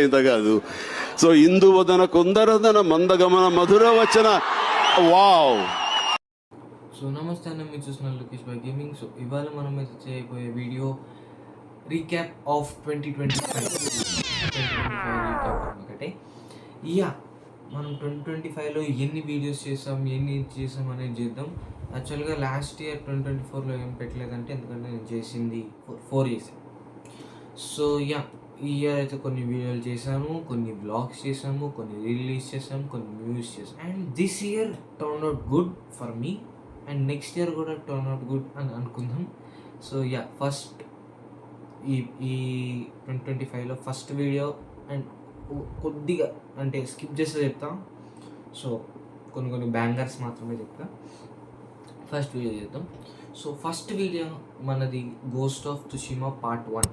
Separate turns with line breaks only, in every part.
ఇంత కాదు. సో ఇందువదన కుందరదన మందగమన మధుర వచన. వావ్.
సో నమస్తే అన్న, మీరు చూస్తున్నారు లోకేష్ బాయ్ గేమింగ్. సో ఇవాళ మనం అయితే చేయబోయే వీడియో రీక్యాప్ ఆఫ్ 2025 రీక్యాప్ అనమాట. యా, మనం 2025లో ఎన్ని వీడియోస్ చేసాం, ఎన్ని చేసాం అనేది చేద్దాం. యాక్చువల్గా లాస్ట్ ఇయర్ 2024లో ఏం పెట్టలేదంటే, ఎందుకంటే నేను చేసింది 4 చేశాను. సో యా, ఈ ఇయర్ అయితే కొన్ని వీడియోలు చేశాను, కొన్ని వ్లాగ్స్ చేసాము, కొన్ని రిలీజ్ చేసాము, కొన్ని మూవీస్ చేసాం. And this year turn out good for me, and next year కూడా టర్న్ అవుట్ గుడ్ అని అనుకుందాం. సో యా, ఫస్ట్ ఈ 2025లో ఫస్ట్ వీడియో, అండ్ కొద్దిగా అంటే స్కిప్ చేస్తే చెప్తాం. సో కొన్ని బ్యాంగర్స్ మాత్రమే చెప్తా. ఫస్ట్ వీడియో చేద్దాం. సో ఫస్ట్ వీడియో మనది గోస్ట్ ఆఫ్ తుషిమా పార్ట్ 1.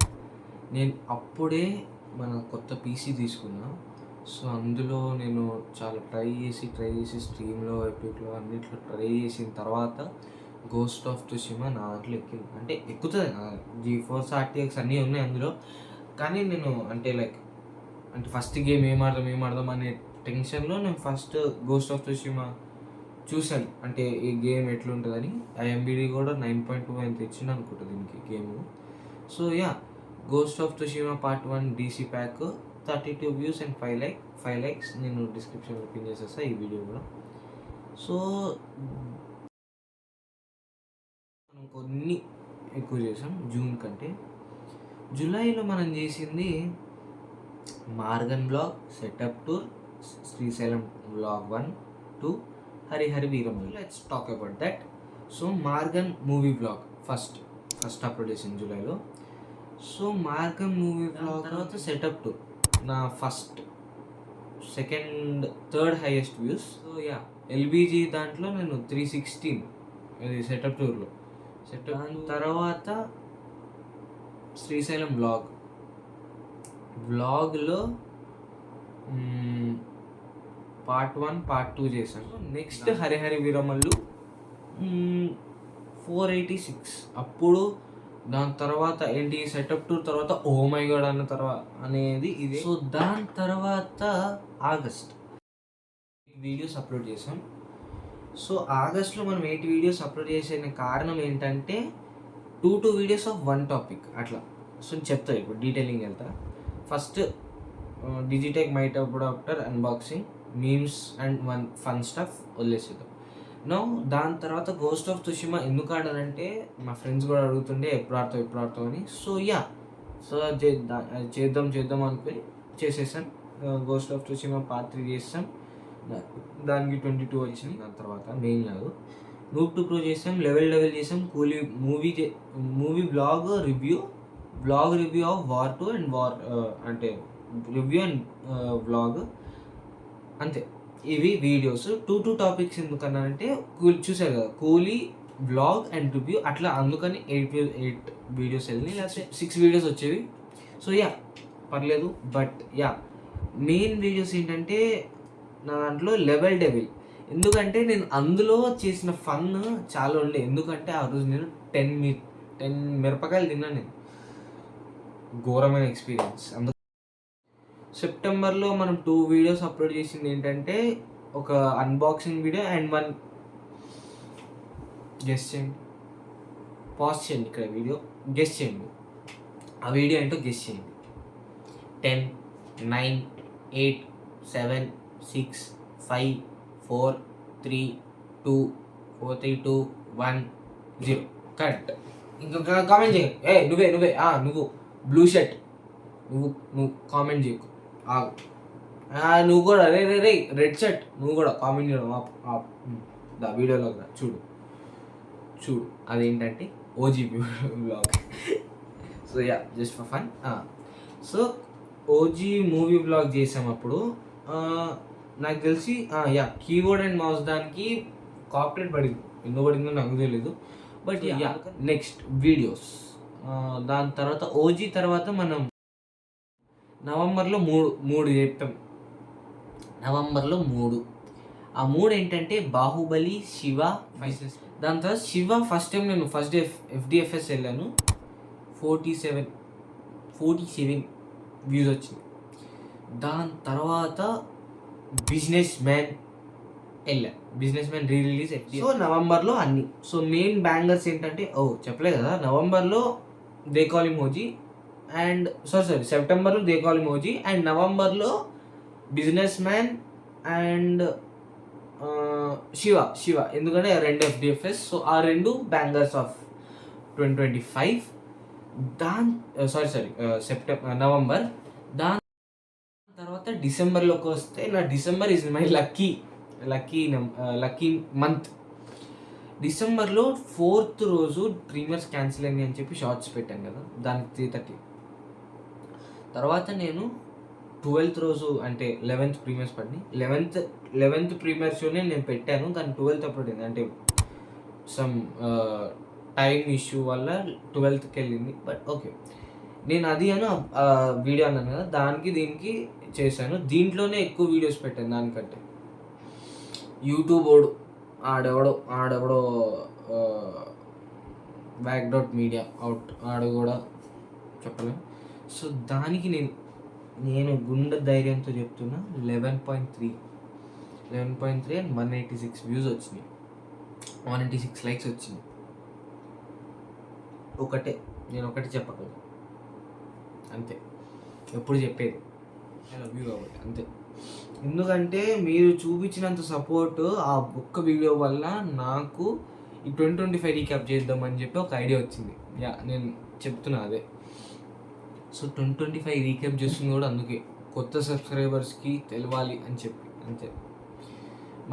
నేను అప్పుడే మన కొత్త పీసీ తీసుకున్నా. సో అందులో నేను చాలా ట్రై చేసి స్ట్రీమ్లో, ఎపిక్లో అన్నిట్లో ట్రై చేసిన తర్వాత గోస్ట్ ఆఫ్ తుషిమా నా దాంట్లో ఎక్కింది. అంటే ఎక్కుతుంది, GeForce RTX అన్నీ ఉన్నాయి అందులో. కానీ నేను అంటే ఫస్ట్ గేమ్ ఏం ఆడదాం అనే టెన్షన్లో నేను ఫస్ట్ గోస్ట్ ఆఫ్ తుషిమా చూశాను, అంటే ఈ గేమ్ ఎట్లుంటుందని. IMDb కూడా 9.2 ఎంత ఇచ్చింది అనుకుంటా దీనికి game. So ya, ghost of Tsushima part 1 DC pack 32 views and 5 likes. నేను డిస్క్రిప్షన్లో పిన్ చేసేస్తా ఈ వీడియో కూడా. సో మనం కొన్ని ఎక్కువ చేసాం జూన్ కంటే. జూలైలో మనం చేసింది Maargan blog, setup tour, Srisailam blog 1, 2, Harihari Veeramalli. Let's talk about that. So Maargan movie blog first upload చేసింది జూలైలో. సో మార్గన్ మూవీ బ్లాగ్ తర్వాత సెటప్ టూర్ నా first, second, third highest views. So yeah, LBG దాంట్లో నేను 316 ఇది సెటప్ టూర్లో. తర్వాత శ్రీశైలం బ్లాగ్లో పార్ట్ 1, పార్ట్ 2 చేశాను. నెక్స్ట్ హరిహరి వీరమల్లు 486. అప్పుడు దాని తర్వాత ఏంటి, సెటప్ టూర్ తర్వాత ఓ మై గాడ్ అన్న తర్వాత అనేది ఇదే. సో దాని తర్వాత ఆగస్ట్ వీడియోస్ అప్లోడ్ చేసాం. సో ఆగస్ట్లో మనం 8 వీడియోస్ అప్లోడ్ చేసిన కారణం ఏంటంటే 2 వీడియోస్ ఆఫ్ 1 టాపిక్ అట్లా. సో చెప్తా ఇప్పుడు డీటెయిలింగ్ వెళ్తా. ఫస్ట్ డిజిటెక్ మైట్ adapter unboxing, memes and 1 fun stuff వదిలేసేద్దాం. దాని తర్వాత గోస్ట్ ఆఫ్ తుషిమా ఎందుకు ఆడానంటే మా ఫ్రెండ్స్ కూడా అడుగుతుండే ఎప్పుడు ఆడతావు అని. సో యా, సో చేద్దాం అనుకుని చేసేసాం. గోస్ట్ ఆఫ్ తుషిమా పార్ట్ 3 చేసాం, దానికి 22 వచ్చింది. దాని తర్వాత మెయిన్ కాదు, నూబ్ టు ప్రో చేసాం, లెవెల్ చేసాం, కూలీ movie blog review of war 2 and అంటే రివ్యూ అండ్ బ్లాగ్. అంతే, ఇవి వీడియోస్. 2 టాపిక్స్ ఎందుకన్నానంటే చూసారు కదా, కూలీ, బ్లాగ్ అండ్ రివ్యూ అట్లా, అందుకని 8 వీడియోస్ వెళ్ళి లేకపోతే 6 వీడియోస్ వచ్చేవి. సో యా, పర్లేదు. బట్ యా, మెయిన్ వీడియోస్ ఏంటంటే నా దాంట్లో లెవెల్ డెవిల్. ఎందుకంటే నేను అందులో చేసిన ఫన్ చాలా ఉండే. ఎందుకంటే ఆ రోజు నేను 10 మిరపకాయలు తిన్నాను నేను. ఘోరమైన ఎక్స్పీరియన్స్. సెప్టెంబర్లో మనం 2 వీడియోస్ అప్లోడ్ చేసింది ఏంటంటే ఒక అన్బాక్సింగ్ వీడియో అండ్ 1 గెస్ చేయండి. పాజ్ చేయండి ఇక్కడ వీడియో, గెస్ చేయండి ఆ వీడియో ఏంటో గెస్ చేయండి. 10, 9, 8, 7, 6, 5, 4, 3, 2, 4, 3, 2, 1, 0. కరెక్ట్. ఇంకా కామెంట్ చేయ. నువ్వే నువ్వు బ్లూ షర్ట్, నువ్వు కామెంట్ చేయకు, ఆగు. నువ్వు కూడా రే రెడ్ షర్ట్, నువ్వు కూడా కామెంట్ చేయడం దా వీడియోలో చూడు అదేంటంటే OG blog. So yeah, just for fun. So OG movie blog చేసాం అప్పుడు. నాకు తెలిసి యా, కీబోర్డ్ అండ్ మౌస్ దానికి కాపీరైట్ పడింది, ఎందుకు పడిందో నాకు తెలియదు. But yeah, next videos. దాని తర్వాత ఓజీ తర్వాత మనం నవంబర్లో మూడు చెప్పాం. నవంబర్లో 3. ఆ 3 ఏంటంటే బాహుబలి, శివ, దాని తర్వాత శివ ఫస్ట్ టైం నేను ఫస్ట్ డే FDFS వెళ్ళాను. 47 వ్యూస్ వచ్చింది. దాని తర్వాత business man business man release so నవంబర్లో అన్ని. సో మెయిన్ బ్యాంగర్స్ ఏంటంటే చెప్పలే కదా, నవంబర్లో they call emoji and sorry సెప్టెంబర్లో దే కాల్ ఇమోజీ అండ్ నవంబర్లో బిజినెస్ మ్యాన్ అండ్ శివ ఎందుకంటే రెండు FDFS. సో ఆ రెండు బ్యాంగర్స్ ఆఫ్ 2025. నవంబర్. దాని తర్వాత డిసెంబర్లోకి వస్తే నా December is my lucky month. డిసెంబర్లో 4th రోజు ప్రీమియర్స్ క్యాన్సిల్ అయింది అని చెప్పి షార్ట్స్ పెట్టాను కదా, దానికి 330. తర్వాత నేను 12th రోజు అంటే 11th ప్రీమియర్స్ పడినాయి. 11th ప్రీమియర్స్లోనే నేను పెట్టాను, కానీ 12th అప్పుడు అంటే సమ్ టైం ఇష్యూ వల్ల 12thకి వెళ్ళింది. బట్ ఓకే, నేను అది వీడియో అన్నాను కదా, దానికి దీనికి చేశాను. దీంట్లోనే ఎక్కువ వీడియోస్ పెట్టాను దానికంటే. యూట్యూబ్ ఆడెవడో BackDotMedia ఆడు కూడా చెప్పలేము. సో దానికి నేను గుండె ధైర్యంతో చెప్తున్నా 11.3 అండ్ 186 వ్యూస్ వచ్చినాయి, 186 లైక్స్ వచ్చినాయి. నేను ఒకటే చెప్పగలను అంతే, ఎప్పుడు చెప్పేది ఐ లవ్ యూ కాబట్టి అంతే. ఎందుకంటే మీరు చూపించినంత సపోర్ట్ ఆ ఒక్క వీడియో వల్ల నాకు ఈ 2025 రీక్యాప్ చేద్దామని చెప్పి ఒక ఐడియా వచ్చింది. నేను చెప్తున్నా అదే. సో 2025 రీక్యాప్ చేస్తుంది కూడా అందుకే, కొత్త సబ్స్క్రైబర్స్కి తెలవాలి అని చెప్పి అంతే,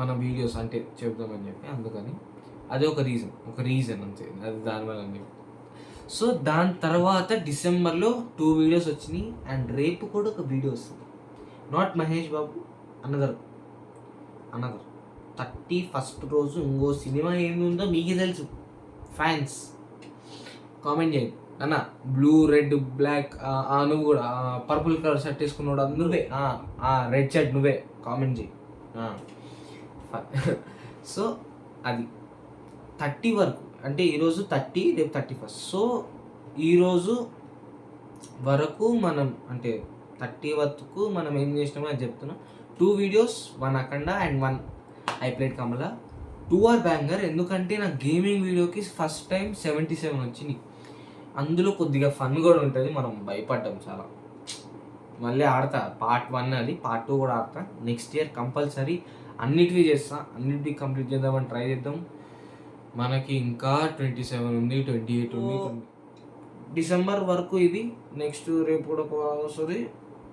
మన వీడియోస్ అంటే చెప్దామని చెప్పి. అందుకని అదే ఒక రీజన్ అంతే, అది దానివల్ల అని చెప్పి. సో దాని తర్వాత డిసెంబర్లో 2 వీడియోస్ వచ్చినాయి అండ్ రేపు కూడా ఒక వీడియో వస్తుంది. Not Mahesh Babu, another 31st రోజు ఇంకో సినిమా ఏందో మీకే తెలుసు. ఫ్యాన్స్ కామెంట్ చేయండి అన్న, బ్లూ రెడ్ బ్లాక్ నువ్వు కూడా పర్పుల్ కలర్ షర్ట్ వేసుకున్నాడు నువ్వే, రెడ్ షర్ట్ నువ్వే కామెంట్ చేయి. సో అది 30 వరకు, అంటే ఈరోజు 30 రేపు 31st. సో ఈరోజు వరకు మనం అంటే 30 వరకు మనం ఏం చేసినామో అది చెప్తున్నాం. 2 videos, 1 Akhanda and 1 I played Kamla. 2 are banger, ఎందుకంటే నా గేమింగ్ వీడియోకి ఫస్ట్ టైం 77 వచ్చినాయి. అందులో కొద్దిగా ఫన్ కూడా ఉంటుంది, మనం భయపడ్డాం చాలా. మళ్ళీ ఆడతా పార్ట్ 1, అది పార్ట్ 2 కూడా ఆడతా. నెక్స్ట్ ఇయర్ కంపల్సరీ అన్నిటివి చేస్తా, అన్నిటివి కంప్లీట్ చేద్దామని ట్రై చేద్దాం. మనకి ఇంకా 27 ఉంది, 28 ఉంది. డిసెంబర్ వరకు ఇది. నెక్స్ట్ రేపు కూడా వస్తుంది.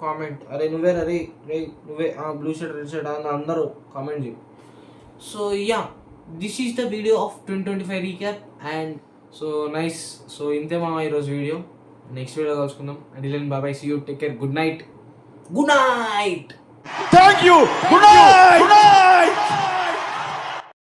కామెంట్ అరే నువ్వే నువ్వే బ్లూ షర్ట్ రెడ్ షర్ట్ అని అందరూ కామెంట్ చేయి. So this is the video of 2025 recap and so nice. So ఇంతే మా ఈరోజు వీడియో. నెక్స్ట్ వీడియో కలుసుకుందాం. Until bye bye, see you, take care, good night.
Thank you. Good night.